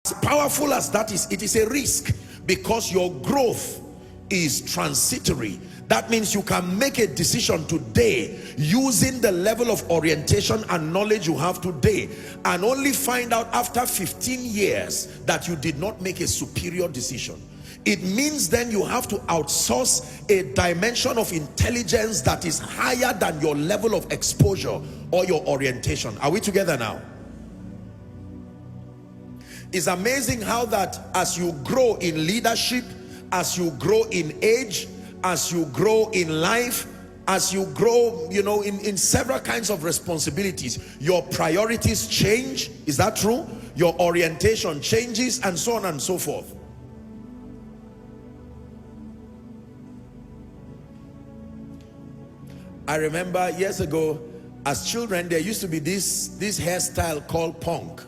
As powerful as that is, it is a risk, because your growth is transitory. That means you can make a decision today using the level of orientation and knowledge you have today, and only find out after 15 years that you did not make a superior decision. It means then you have to outsource a dimension of intelligence that is higher than your level of exposure or your orientation. Are we together now? It's amazing how that as you grow in leadership, as you grow in age, as you grow in life, as you grow, you know, in several kinds of responsibilities, your priorities change. Is that true? Your orientation changes, and so on and so forth. I remember years ago, as children, there used to be this hairstyle called punk.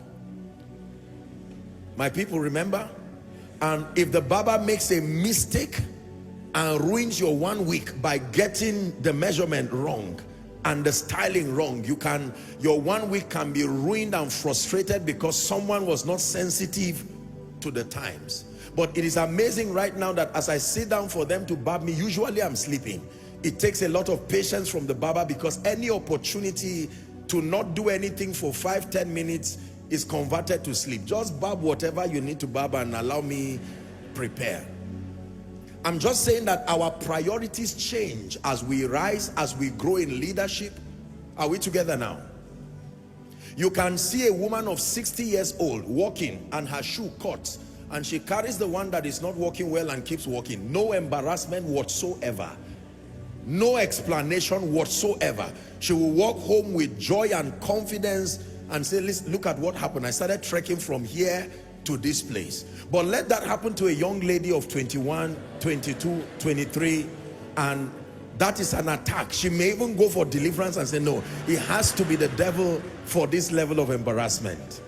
My people remember? And if the barber makes a mistake and ruins your 1 week by getting the measurement wrong and the styling wrong, your 1 week can be ruined and frustrated because someone was not sensitive to the times. But it is amazing right now that as I sit down for them to barb me, usually I'm sleeping. It takes a lot of patience from the barber, because any opportunity to not do anything for 5-10 minutes is converted to sleep. Just barb whatever you need to barb and allow me prepare. I'm just saying that our priorities change as we rise, as we grow in leadership. Are we together now? You can see a woman of 60 years old walking and her shoe caught, and she carries the one that is not walking well and keeps walking. No embarrassment whatsoever. No explanation whatsoever. She will walk home with joy and confidence and say, listen, look at what happened. I started trekking from here to this place. But let that happen to a young lady of 21, 22, 23, and that is an attack. She may even go for deliverance and say, no, it has to be the devil for this level of embarrassment.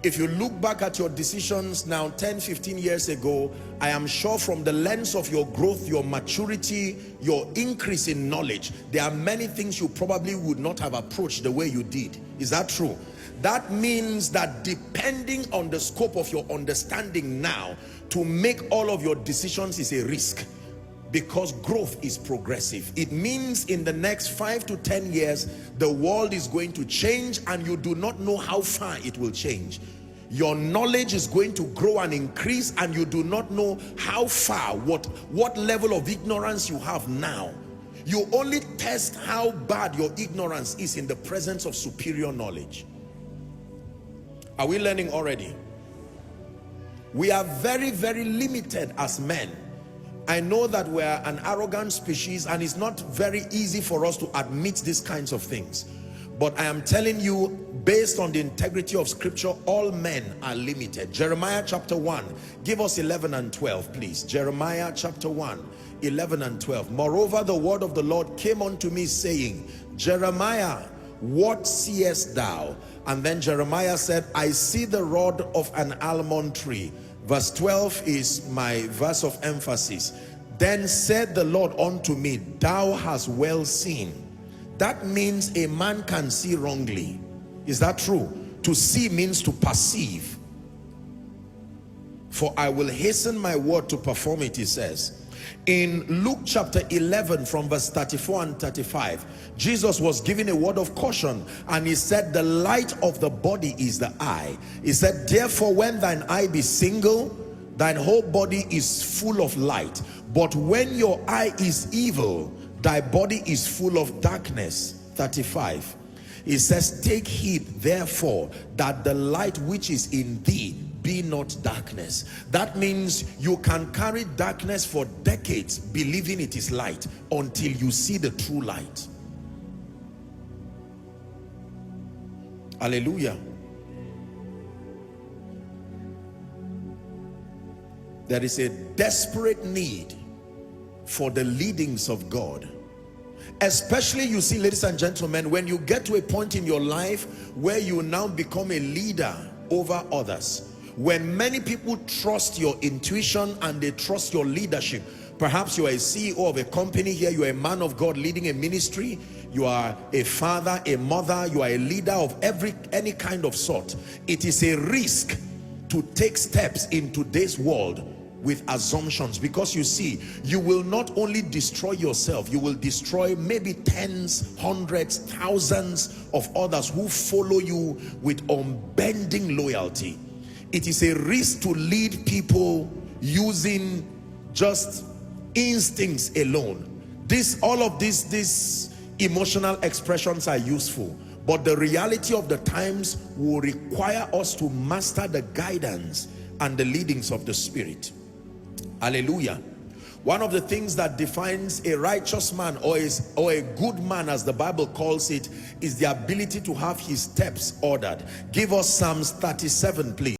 If you look back at your decisions now 10, 15 years ago, I am sure from the lens of your growth, your maturity, your increase in knowledge, there are many things you probably would not have approached the way you did. Is that true? That means that depending on the scope of your understanding now, to make all of your decisions is a risk, because growth is progressive. It means in the next 5 to 10 years, the world is going to change, and you do not know how far it will change. Your knowledge is going to grow and increase, and you do not know how far, what level of ignorance you have now. You only test how bad your ignorance is in the presence of superior knowledge. Are we learning already? We are very, very limited as men. I know that we're an arrogant species, and it's not very easy for us to admit these kinds of things. But I am telling you, based on the integrity of scripture, all men are limited. Jeremiah chapter 1, give us 11 and 12, please. Jeremiah chapter 1, 11 and 12. Moreover, the word of the Lord came unto me, saying, Jeremiah, what seest thou? And then Jeremiah said, I see the rod of an almond tree. Verse 12 is my verse of emphasis. Then said the Lord unto me, thou hast well seen. That means a man can see wrongly. Is that true? To see means to perceive. For I will hasten my word to perform it, he says. In Luke chapter 11 from verse 34 and 35, Jesus was giving a word of caution, and he said, the light of the body is the eye. He said, therefore when thine eye be single, thine whole body is full of light. But when your eye is evil, thy body is full of darkness. 35. It says, take heed therefore that the light which is in thee be not darkness. That means you can carry darkness for decades believing it is light until you see the true light. Hallelujah. There is a desperate need for the leadings of God. Especially, you see, ladies and gentlemen, when you get to a point in your life where you now become a leader over others, when many people trust your intuition and they trust your leadership. Perhaps you are a CEO of a company here, you are a man of God leading a ministry, you are a father, a mother, you are a leader of any kind of sort. It is a risk to take steps in today's world with assumptions, because you see, you will not only destroy yourself, you will destroy maybe tens, hundreds, thousands of others who follow you with unbending loyalty. It is a risk to lead people using just instincts alone. All of these emotional expressions are useful, but the reality of the times will require us to master the guidance and the leadings of the Spirit. Hallelujah. One of the things that defines a righteous man or a good man, as the Bible calls it, is the ability to have his steps ordered. Give us Psalms 37, please.